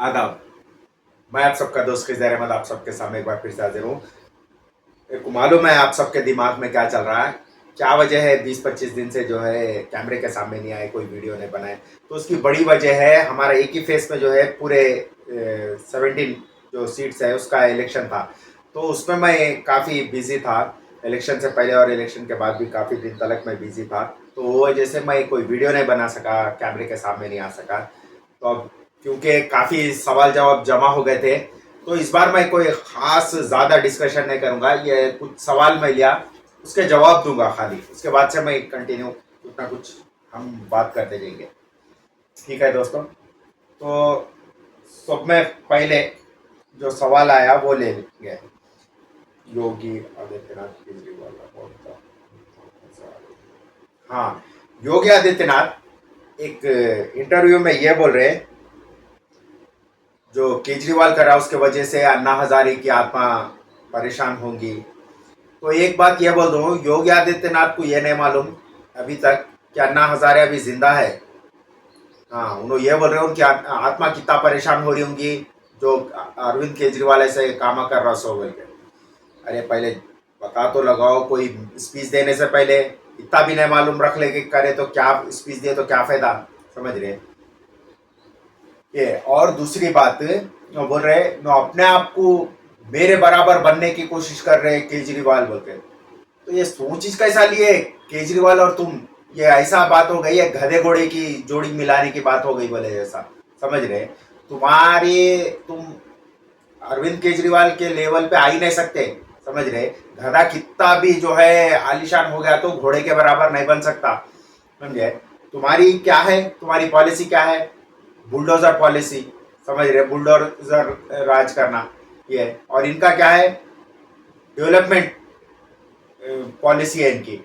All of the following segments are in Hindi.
आदाब। मैं आप सबका दोस्त खिज़र अहमद आप सबके सामने एक बार फिर से हाजिर हूँ। मेरे को मालूम है आप सबके दिमाग में क्या चल रहा है, क्या वजह है 20-25 दिन से जो है कैमरे के सामने नहीं आए, कोई वीडियो नहीं बनाए। तो उसकी बड़ी वजह है हमारा एक ही फेस में जो है पूरे 17 जो सीट्स है उसका इलेक्शन था। तो उसमें मैं काफ़ी बिजी था, इलेक्शन से पहले और इलेक्शन के बाद भी काफ़ी दिन तक मैं बिजी था। तो वो वजह से मैं कोई वीडियो नहीं बना सका, कैमरे के सामने नहीं आ सका। तो अब क्योंकि काफ़ी सवाल जवाब जमा हो गए थे, तो इस बार मैं कोई ख़ास ज़्यादा डिस्कशन नहीं करूँगा। ये कुछ सवाल मैं लिया, उसके जवाब दूंगा खाली, उसके बाद से मैं कंटिन्यू कुछ ना कुछ हम बात करते जाएंगे। ठीक है दोस्तों। तो सब में पहले जो सवाल आया वो ले लेंगे। योगी आदित्यनाथ केजरीवाल का कौन था? हाँ, योगी आदित्यनाथ एक इंटरव्यू में ये बोल रहे हैं, जो केजरीवाल करा उसके वजह से अन्ना हजारे की आत्मा परेशान होंगी। तो एक बात ये बोल दूं, योगी आदित्यनाथ को ये नहीं मालूम अभी तक कि अन्ना हजारे अभी जिंदा है। हाँ, उन्होंने ये बोल रहे हो उनकी आत्मा कितना परेशान हो रही होंगी, जो अरविंद केजरीवाल ऐसे काम कर रहा सो बोल के। अरे पहले पता तो लगाओ, कोई स्पीच देने से पहले इतना भी नहीं मालूम रख ले कि करे तो क्या, स्पीच दिए तो क्या फायदा। समझ रहे ये। और दूसरी बात वो बोल रहे नो अपने आप को मेरे बराबर बनने की कोशिश कर रहे हैं केजरीवाल बोल के। तो ये सोच कैसा लिए केजरीवाल और तुम, ये ऐसा बात हो गई है, गधे घोड़े की जोड़ी मिलाने की बात हो गई बोले जैसा। समझ रहे तुम अरविंद केजरीवाल के लेवल पे आ ही नहीं सकते। समझ रहे गधा कितना भी जो है आलिशान हो गया तो घोड़े के बराबर नहीं बन सकता। समझे तुम्हारी क्या है, तुम्हारी पॉलिसी क्या है? Bulldozer policy. समझ रहे बुलडोजर राज करना ये। और इनका क्या है? डेवलपमेंट पॉलिसी है इनकी।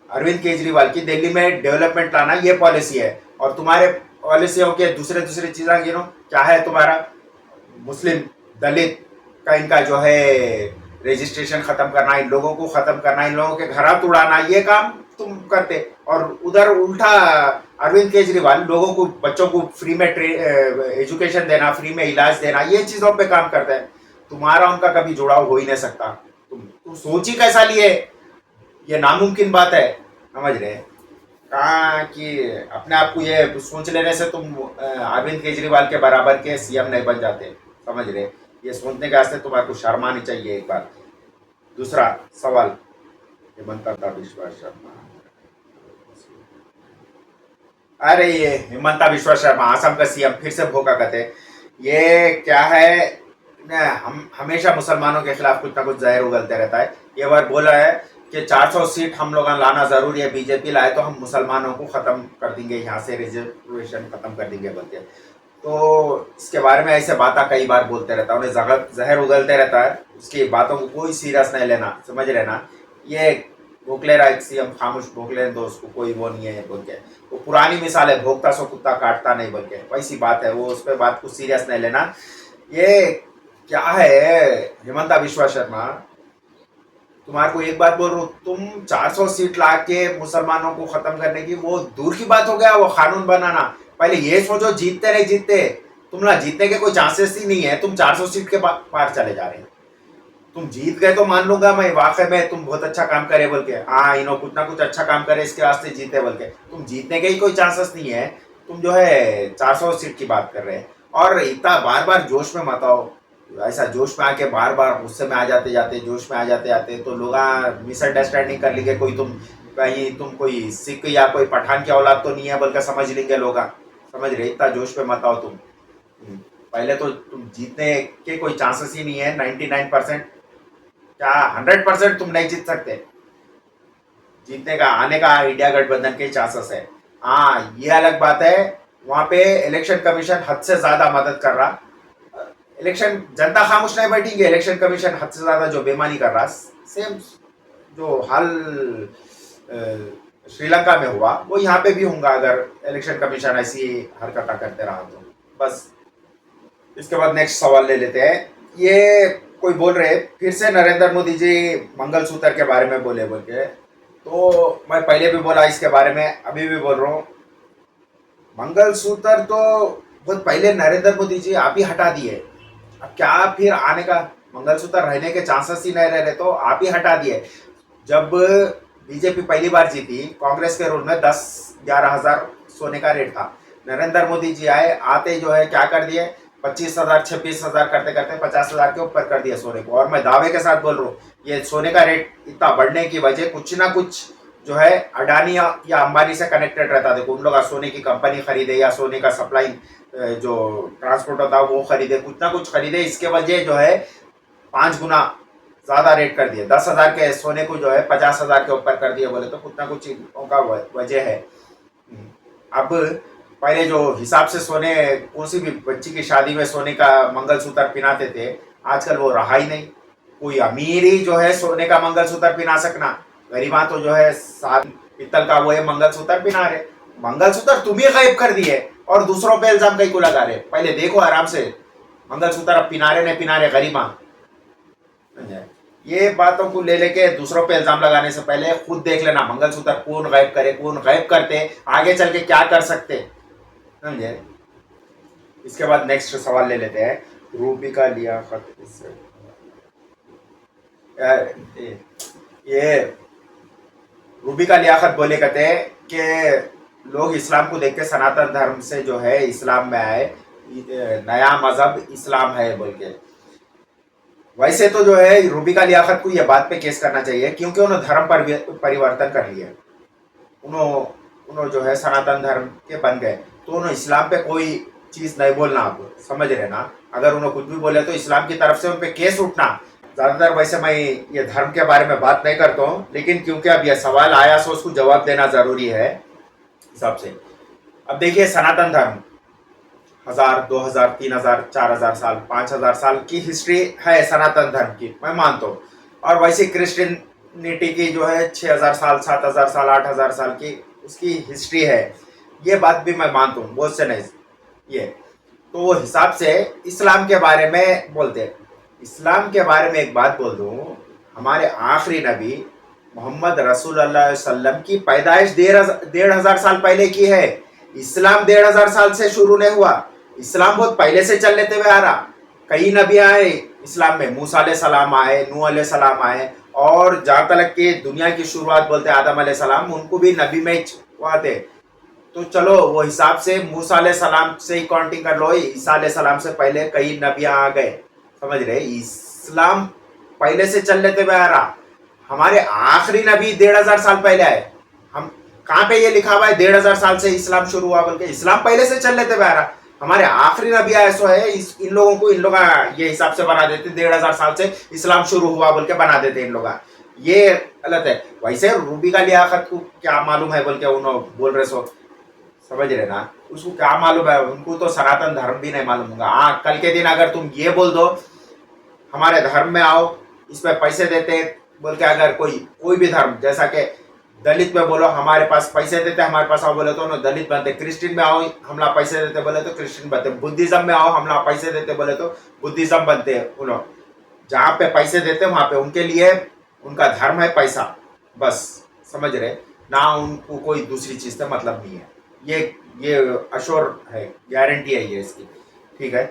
अरविंद केजरीवाल की दिल्ली में डेवलपमेंट लाना ये पॉलिसी है। और तुम्हारे पॉलिसियों के दूसरे दूसरे चीजें गिनो क्या है तुम्हारा? मुस्लिम दलित का इनका जो है रजिस्ट्रेशन खत्म करना, इन लोगों को खत्म करना, इन लोगों के घर उड़ाना, ये काम तुम करते। और उधर उल्टा अरविंद केजरीवाल लोगों को, बच्चों को फ्री में एजुकेशन देना, फ्री में इलाज देना, ये चीजों पे काम करता है। तुम्हारा उनका कभी जुड़ाव हो ही नहीं सकता। तुम सोच ही कैसा लिए, ये नामुमकिन बात है। समझ रहे कहा कि अपने आप को ये सोच लेने से तुम अरविंद केजरीवाल के बराबर के सीएम नहीं बन जाते। समझ रहे ये सोचने के वास्ते तुम्हारे को शर्म आनी चाहिए एक बार। दूसरा सवाल, हेमंता विश्वा शर्मा। अरे ये हेमंता विश्वा शर्मा असम का सीएम फिर से भोका कहते, ये क्या है न, हम हमेशा मुसलमानों के खिलाफ कुछ ना कुछ जहर उगलते रहता है। ये बार बोला है कि 400 सीट हम लोग लाना जरूरी है, बीजेपी लाए तो हम मुसलमानों को खत्म कर देंगे, यहाँ से रिजर्वेशन खत्म कर देंगे बोलते हैं। तो इसके बारे में ऐसे बातें कई बार बोलते रहता है, उन्हें जहर उगलते रहता है, उसकी बातों को कोई सीरियस नहीं लेना। समझ रहे ना? ये भोंकले रहा एक सीएम, खामोश भोंकले दो, उसको कोई वो नहीं है बोल के। वो पुरानी मिसाल है, भोगता सो कुत्ता काटता नहीं बोल के, वैसी बात है वो, उस पर बात को सीरियस नहीं लेना। ये क्या है हेमंता विश्वा शर्मा, तुम्हारे को एक बात बोल रहा हूँ, तुम 400 सीट ला के मुसलमानों को खत्म करने की, वो दूर की बात हो गया वो कानून बनाना। पहले ये सोचो जीतते नहीं जीतते, तुम ना जीतने के कोई चांसेस ही नहीं है, तुम 400 सीट के पार चले जा रहे हैं। तुम जीत गए तो मान लूंगा मैं, वाकई में तुम बहुत अच्छा काम करे बोल के, हाँ इन्हों कुछ ना कुछ अच्छा काम करे इसके वास्ते जीते बोल के, तुम जीतने के ही कोई चांसेस नहीं है। तुम जो है 400 सीट की बात कर रहे हैं। और इतना बार बार जोश में मत आओ, ऐसा जोश में आके बार बार गुस्से में आ जाते जाते, जोश में आ जाते जाते तो लोग मिसअंडरस्टैंडिंग कर लेंगे, कोई तुम कहीं तुम कोई सिख या कोई पठान की औलाद तो नहीं है बोल के समझ लेंगे लोग। समझ रहे इतना जोश पे मत आओ तुम। पहले तो तुम जीतने के कोई चांसेस ही नहीं है, 99%, क्या 100% तुम नहीं जीत सकते। जीतने का, आने का इंडिया गठबंधन के चांसेस है। हाँ ये अलग बात है, वहां पे इलेक्शन कमीशन हद से ज्यादा मदद कर रहा। इलेक्शन जनता खामोश नहीं बैठेंगे, इलेक्शन कमीशन हद से ज्यादा जो बेईमानी कर रहा, सेम जो हाल श्रीलंका में हुआ वो यहाँ पे भी होगा अगर इलेक्शन कमीशन ऐसी हरकत करते रहा तो। बस इसके बाद नेक्स्ट सवाल ले लेते हैं। ये कोई बोल रहे फिर से नरेंद्र मोदी जी मंगलसूत्र के बारे में बोले बोल के, तो मैं पहले भी बोला इसके बारे में, अभी भी बोल रहा हूँ। मंगलसूत्र तो बहुत पहले नरेंद्र मोदी जी आप ही हटा दिए, अब क्या फिर आने का मंगलसूत्र रहने के चांसेस ही नहीं रह रहे, तो आप ही हटा दिए। जब बीजेपी पहली बार जीती कांग्रेस के रूल में 10-11 हज़ार सोने का रेट था। नरेंद्र मोदी जी आए, आते जो है क्या कर दिए, 25 हज़ार 26 हज़ार करते करते 50 हज़ार के ऊपर कर दिया सोने को। और मैं दावे के साथ बोल रहा हूँ, ये सोने का रेट इतना बढ़ने की वजह कुछ ना कुछ जो है अडानी या अंबानी से कनेक्टेड रहता। देखो उन लोग सोने की कंपनी खरीदे या सोने का सप्लाई जो ट्रांसपोर्ट होता है वो खरीदे, कुछ ना कुछ खरीदे, इसके वजह जो है 5 गुना ज्यादा रेट कर दिए। 10 हज़ार के सोने को जो है 50 हज़ार के ऊपर कर दिए, बोले तो कुछ ना कुछ का वजह है। अब पहले जो हिसाब से सोने, कौन सी भी बच्ची की शादी में सोने का मंगलसूत्र पहनाते थे, आजकल वो रहा ही नहीं। कोई अमीर ही जो है सोने का मंगलसूत्र पहना सकना, गरीबा तो जो है सात पीतल का वो है मंगलसूत्र पहना रहे। मंगलसूत्र तुम ही गायब कर दिए और दूसरों पे इल्जाम कहीं को लगा रहे। पहले देखो आराम से मंगलसूत्र अब पहना रहे नहीं पहना रहे गरीबा। ये बातों को ले लेके दूसरों पे इल्जाम लगाने से पहले खुद देख लेना मंगलसूत्र कौन गायब करे, कौन गायब करते, आगे चल के क्या कर सकते, समझे। इसके बाद नेक्स्ट सवाल ले लेते हैं। रूबी का लियाकत इससे ये रूबी का लियाकत बोले कहते हैं कि लोग इस्लाम को देख के सनातन धर्म से जो है इस्लाम में आए, नया मजहब इस्लाम है बोल के। वैसे तो जो है रूबी का लियाकत को यह बात पे केस करना चाहिए, क्योंकि उन्होंने धर्म पर परिवर्तन कर लिया। उन्होंने जो है सनातन धर्म के बन गए, तो उन्होंने इस्लाम पे कोई चीज नहीं बोलना, आप समझ रहे ना। अगर उन्होंने कुछ भी बोले तो इस्लाम की तरफ से उन पे केस उठना। ज्यादातर वैसे मैं ये धर्म के बारे में बात नहीं करता हूँ, लेकिन क्योंकि अब यह सवाल आया तो उसको जवाब देना जरूरी है हिसाब से। अब देखिए सनातन धर्म 1000, 2000, 3000, 4000 साल, 5000 साल की हिस्ट्री है सनातन धर्म की, मैं मानता हूँ। और वैसे क्रिश्चियनिटी की जो है 6000 साल, 7000 साल, 8000 साल की उसकी हिस्ट्री है, ये बात भी मैं मानता हूँ, बहुत से नहीं ये। तो वो हिसाब से इस्लाम के बारे में बोलते हैं। इस्लाम के बारे में एक बात बोल दूँ, हमारे आखिरी नबी मोहम्मद रसूलुल्लाह वसल्लम की पैदाइश 1500 साल पहले की है। इस्लाम 1500 साल से शुरू नहीं हुआ, इस्लाम बहुत पहले से चल लेते हुए आ रहा। कई नबी आए इस्लाम में, मूसा अलैहि सलाम आए, नूह अलैहि सलाम आए, और जहाँ तक कि दुनिया की शुरुआत बोलते हैं आदम अलैहि सलाम, उनको भी नबी में हुआ थे। तो चलो वो हिसाब से मूसा अलैहि सलाम से ही काउंटिंग कर लो, ईसा अलैहि सलाम से पहले कई नबियाँ आ गए, समझ रहे। इस्लाम पहले से चल लेते हुए आ रहा। हमारे आखिरी नबी 1500 साल पहले आए। हम कहाँ पे ये लिखा हुआ है 1500 साल से इस्लाम शुरू हुआ, बल्कि इस्लाम पहले से चल लेते हुए आ रहा। हमारे आखिरी नबी आए सो है, इन लोगों को इन लोग ये हिसाब से बना देते 1500 साल से इस्लाम शुरू हुआ बोल के बना देते इन लोग, ये गलत है। वैसे रूबी का लियाकत को क्या मालूम है बोल के उन्होंने बोल रहे सो, समझ रहे ना, उसको क्या मालूम है, उनको तो सनातन धर्म भी नहीं मालूम होगा। हाँ कल के दिन अगर तुम ये बोल दो हमारे धर्म में आओ, इसमें पैसे देते बोल के, अगर कोई भी धर्म, जैसा कि दलित में बोलो हमारे पास पैसे देते हमारे पास आओ बोले तो उन्होंने दलित बनते, क्रिश्चियन में आओ हमला पैसे देते बोले तो क्रिश्चियन बनते, बुद्धिज्म में आओ हमला पैसे देते बोले तो बुद्धिज्म बनते। उन्होंने जहाँ पे पैसे देते वहां पे उनके लिए उनका धर्म है पैसा, बस, समझ रहे ना, उनको कोई दूसरी चीज से मतलब नहीं है। ये अश्योर है, गारंटी है ये इसकी, ठीक है,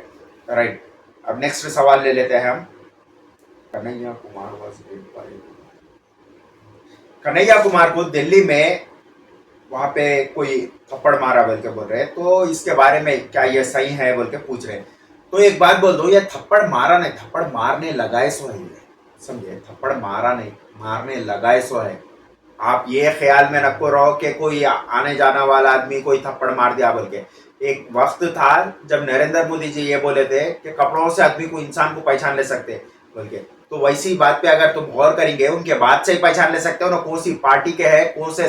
राइट। अब नेक्स्ट सवाल ले लेते हैं हम। कन्हैया कुमार को दिल्ली में वहां पे कोई थप्पड़ मारा बोल के बोल रहे हैं, तो इसके बारे में क्या ये सही है बोल के पूछ रहे हैं। तो एक बात बोल दो, ये थप्पड़ मारा नहीं, थप्पड़ मारने लगाए सो है, समझे, थप्पड़ मारा नहीं मारने लगाए सो है। आप ये ख्याल में रखो रहो कि कोई आने जाने वाला आदमी कोई थप्पड़ मार दिया बोल के। एक वक्त था जब नरेंद्र मोदी जी ये बोले थे कि कपड़ों से आदमी को, इंसान को पहचान ले सकते बोल के, तो वैसी बात पे अगर तुम गौर करेंगे उनके बात से ही पहचान ले सकते हो ना कौन सी पार्टी के हैं, कौन से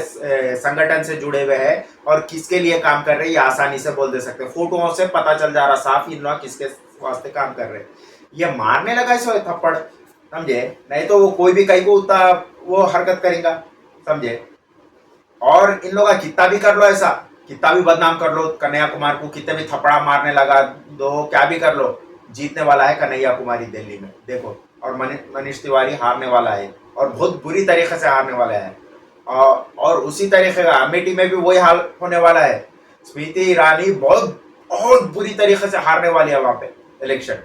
संगठन से जुड़े हुए हैं और किसके लिए काम कर रहे हैं, ये आसानी से बोल दे सकते हैं। फोटोओं से पता चल जा रहा साफ इन लोग किसके वास्ते काम कर रहे हैं। ये मारने लगा सो थप्पड़, समझे, नहीं तो वो कोई भी कहीं को उतना वो हरकत करेगा, समझे। और इन लोग का कितना भी कर लो ऐसा, कितना भी बदनाम कर लो कन्हैया कुमार को, कितने भी थप्पड़ा मारने लगा दो, क्या भी कर लो, जीतने वाला है कन्हैया कुमारी दिल्ली में, देखो। और मनीष तिवारी हारने वाला है, और बहुत बुरी तरीके से हारने वाला है। और उसी तरीके का अमेठी में भी वही हाल होने वाला है। स्मृति ईरानी बहुत बहुत बुरी तरीके से हारने वाली है वहां पे इलेक्शन,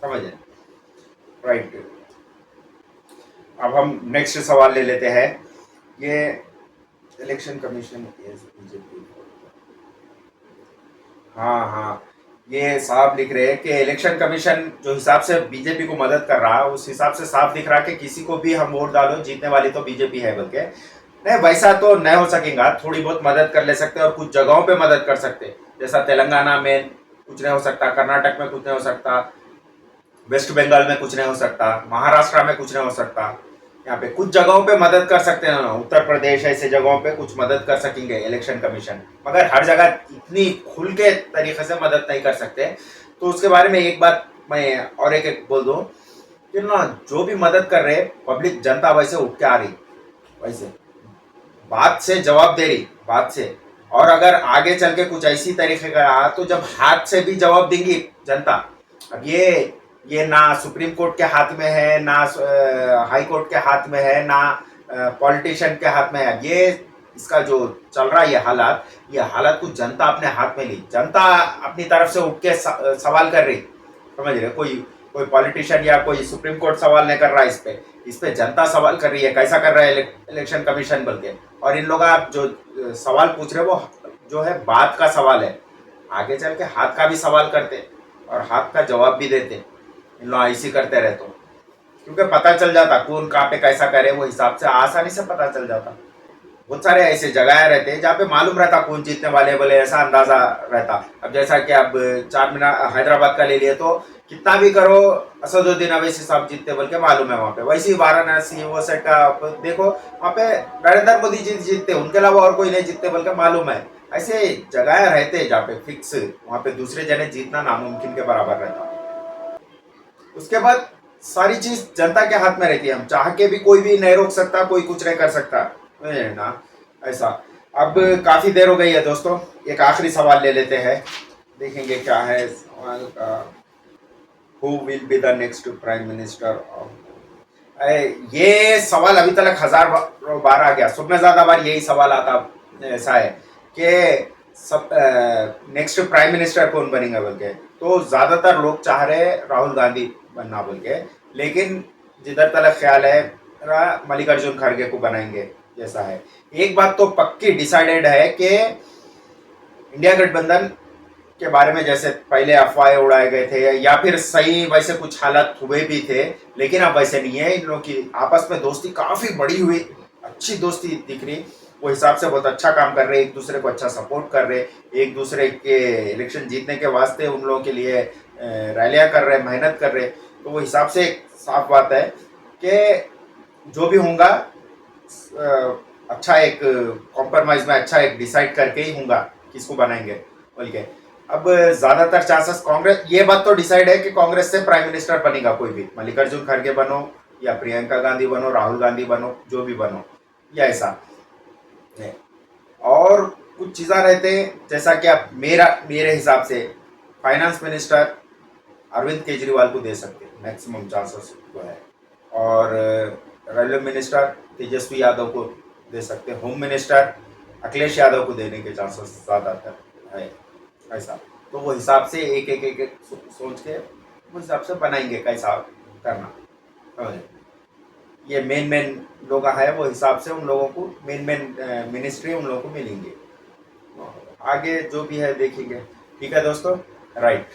समझे, राइट। अब हम नेक्स्ट सवाल ले लेते हैं। ये इलेक्शन कमीशन इज बीजेपी, हाँ हाँ, ये साफ लिख रहे हैं कि इलेक्शन कमीशन जो हिसाब से बीजेपी को मदद कर रहा है, उस हिसाब से साफ दिख रहा है कि किसी को भी हम वोट डालो, जीतने वाली तो बीजेपी है, बल्कि नहीं, वैसा तो नहीं हो सकेगा। थोड़ी बहुत मदद कर ले सकते और कुछ जगहों पे मदद कर सकते, जैसा तेलंगाना में कुछ नहीं हो सकता, कर्नाटक में कुछ नहीं हो सकता, वेस्ट बंगाल में कुछ नहीं हो सकता, महाराष्ट्र में कुछ नहीं हो सकता। यहाँ पे कुछ जगहों पे मदद कर सकते हैं ना, उत्तर प्रदेश ऐसे जगहों पे कुछ मदद कर सकेंगे इलेक्शन कमीशन, मगर हर जगह इतनी खुल के तरीके से मदद नहीं कर सकते। तो उसके बारे में एक बात मैं और एक बोल दूं कि ना, जो भी मदद कर रहे पब्लिक जनता वैसे उठ के आ रही, वैसे बात से जवाब दे रही, बात से। और अगर आगे चल के कुछ ऐसी तरीके का रहा तो जब हाथ से भी जवाब देंगी जनता। अब ये ना सुप्रीम कोर्ट के हाथ में है, ना हाई कोर्ट के हाथ में है, ना पॉलिटिशियन के हाथ में है। ये इसका जो चल रहा है ये हालात को जनता अपने हाथ में ली, जनता अपनी तरफ से उठ के सवाल कर रही, समझ रहे। कोई पॉलिटिशियन या कोई सुप्रीम कोर्ट सवाल नहीं कर रहा है इस पे जनता सवाल कर रही है, कैसा कर रहा है इलेक्शन कमीशन बोल के। और इन लोग आप जो सवाल पूछ रहे वो जो है बात का सवाल है, आगे चल के हाथ का भी सवाल करते और हाथ का जवाब भी देते। इन लोग ऐसी करते रहे तो, क्योंकि पता चल जाता कौन कहाँ पे कैसा करे, वो हिसाब से आसानी से पता चल जाता। बहुत सारे ऐसे जगह रहते हैं जहाँ पे मालूम रहता कौन जीतने वाले बोले, ऐसा अंदाजा रहता। अब जैसा कि अब 4 मीनार हैदराबाद का ले लिए तो कितना भी करो असदुद्दीन अवैसी साहब जीतते बोल के मालूम है वहाँ पे। वैसे ही वाराणसी वो सेट का देखो, वहाँ पे नरेंद्र मोदी जी जीतते, उनके अलावा और कोई नहीं जीतते बोल के मालूम है। ऐसे जगह रहते जहाँ पे फिक्स, वहाँ पे दूसरे जने जीतना नामुमकिन के बराबर रहता। उसके बाद सारी चीज जनता के हाथ में रहती है, हम चाह के भी कोई भी नहीं रोक सकता, कोई कुछ नहीं कर सकता ना, ऐसा। अब काफी देर हो गई है दोस्तों, एक आखिरी सवाल ले लेते हैं, देखेंगे क्या है सवाल का। Who will be the next prime minister of, ये सवाल अभी तक 1000 बार आ गया, सब में ज्यादा बार यही सवाल आता। ऐसा है कि सब नेक्स्ट प्राइम मिनिस्टर कौन बनेगा बोल के, तो ज्यादातर लोग चाह रहे राहुल गांधी बनना बोल के, लेकिन जिधर तक ख्याल है मल्लिकार्जुन खड़गे को बनाएंगे जैसा है। एक बात तो पक्की डिसाइडेड है कि इंडिया गठबंधन के बारे में जैसे पहले अफवाहें उड़ाए गए थे, या फिर सही वैसे कुछ हालात हुए भी थे, लेकिन अब वैसे नहीं है। इन लोगों की आपस में दोस्ती काफी बड़ी हुई, अच्छी दोस्ती दिख रही, वो हिसाब से बहुत अच्छा काम कर रहे, एक दूसरे को अच्छा सपोर्ट कर रहे, एक दूसरे के इलेक्शन जीतने के वास्ते उन लोगों के लिए रैलियां कर रहे, मेहनत कर रहे। तो वो हिसाब से साफ बात है कि जो भी होगा अच्छा एक कॉम्प्रोमाइज में अच्छा एक डिसाइड करके ही होगा किसको बनाएंगे बोल के। अब ज्यादातर चांसेस कांग्रेस, ये बात तो डिसाइड है कि कांग्रेस से प्राइम मिनिस्टर बनेगा कोई भी, मल्लिकार्जुन खड़गे बनो या प्रियंका गांधी बनो, राहुल गांधी बनो, जो भी बनो, या ऐसा है। और कुछ चीज़ें रहते हैं जैसा कि आप मेरे हिसाब से फाइनेंस मिनिस्टर अरविंद केजरीवाल को दे सकते हैं, मैक्सिमम चांसेस तो है। और रेलवे मिनिस्टर तेजस्वी यादव को दे सकते हैं, होम मिनिस्टर अखिलेश यादव को देने के चांसेस ज़्यादातर है, ऐसा। तो वो हिसाब से एक सोच के वो हिसाब से बनाएंगे कैसा करना, समझे। ये मेन लोग है, वो हिसाब से उन लोगों को मेन मिनिस्ट्री उन लोगों को मिलेंगे। आगे जो भी है देखेंगे, ठीक है दोस्तों, राइट।